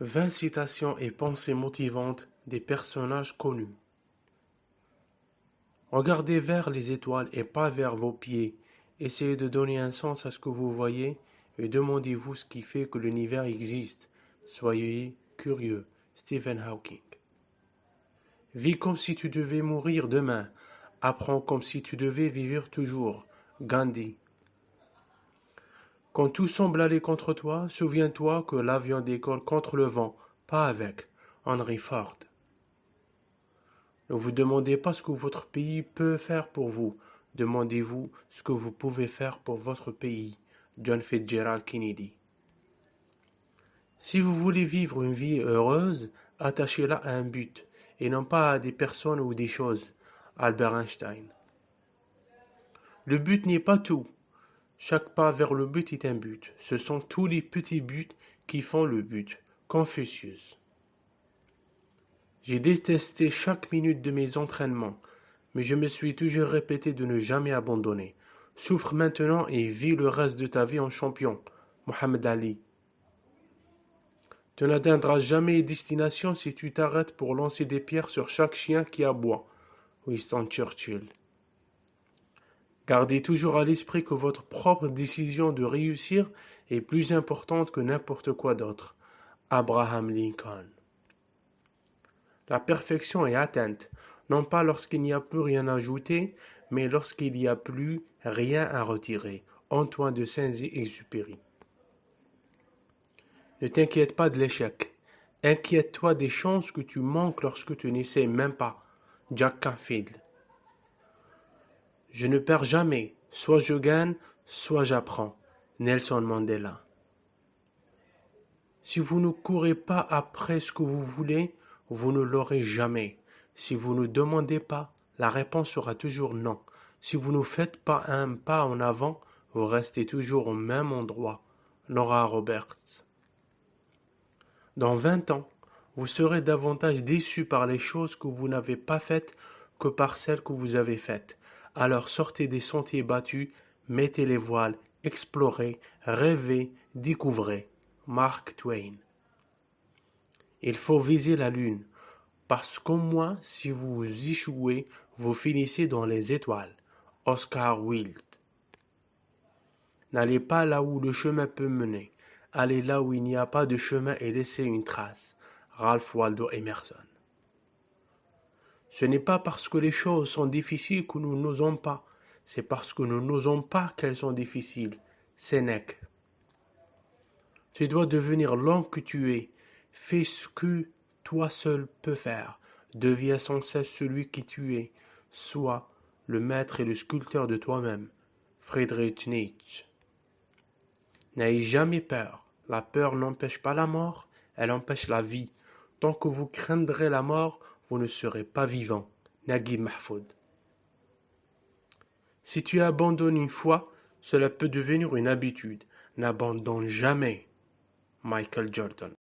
20 citations et pensées motivantes des personnages connus. Regardez vers les étoiles et pas vers vos pieds. Essayez de donner un sens à ce que vous voyez et demandez-vous ce qui fait que l'univers existe. Soyez curieux. Stephen Hawking. Vis comme si tu devais mourir demain. Apprends comme si tu devais vivre toujours. Gandhi. Quand tout semble aller contre toi, souviens-toi que l'avion décolle contre le vent, pas avec. Henry Ford. Ne vous demandez pas ce que votre pays peut faire pour vous. Demandez-vous ce que vous pouvez faire pour votre pays. John Fitzgerald Kennedy. Si vous voulez vivre une vie heureuse, attachez-la à un but, et non pas à des personnes ou des choses. Albert Einstein. Le but n'est pas tout. Chaque pas vers le but est un but. Ce sont tous les petits buts qui font le but. Confucius. J'ai détesté chaque minute de mes entraînements, mais je me suis toujours répété de ne jamais abandonner. Souffre maintenant et vis le reste de ta vie en champion. Mohamed Ali. Tu n'atteindras jamais destination si tu t'arrêtes pour lancer des pierres sur chaque chien qui aboie. Winston Churchill. Gardez toujours à l'esprit que votre propre décision de réussir est plus importante que n'importe quoi d'autre. Abraham Lincoln. La perfection est atteinte, non pas lorsqu'il n'y a plus rien à ajouter, mais lorsqu'il n'y a plus rien à retirer. Antoine de Saint-Exupéry. Ne t'inquiète pas de l'échec. Inquiète-toi des chances que tu manques lorsque tu n'essaies même pas. Jack Canfield. Je ne perds jamais. Soit je gagne, soit j'apprends. Nelson Mandela. Si vous ne courez pas après ce que vous voulez, vous ne l'aurez jamais. Si vous ne demandez pas, la réponse sera toujours non. Si vous ne faites pas un pas en avant, vous restez toujours au même endroit. Nora Roberts. Dans 20 ans, vous serez davantage déçu par les choses que vous n'avez pas faites que par celles que vous avez faites. Alors sortez des sentiers battus, mettez les voiles, explorez, rêvez, découvrez. Mark Twain. Il faut viser la lune, parce qu'au moins, si vous échouez, vous finissez dans les étoiles. Oscar Wilde. N'allez pas là où le chemin peut mener. Allez là où il n'y a pas de chemin et laissez une trace. Ralph Waldo Emerson. Ce n'est pas parce que les choses sont difficiles que nous n'osons pas. C'est parce que nous n'osons pas qu'elles sont difficiles. Sénèque. Tu dois devenir l'homme que tu es. Fais ce que toi seul peux faire. Deviens sans cesse celui qui tu es. Sois le maître et le sculpteur de toi-même. Friedrich Nietzsche. N'ayez jamais peur. La peur n'empêche pas la mort, elle empêche la vie. Tant que vous craindrez la mort, vous ne serez pas vivant. Naguib Mahfoud. Si tu abandonnes une fois, cela peut devenir une habitude. N'abandonne jamais. Michael Jordan.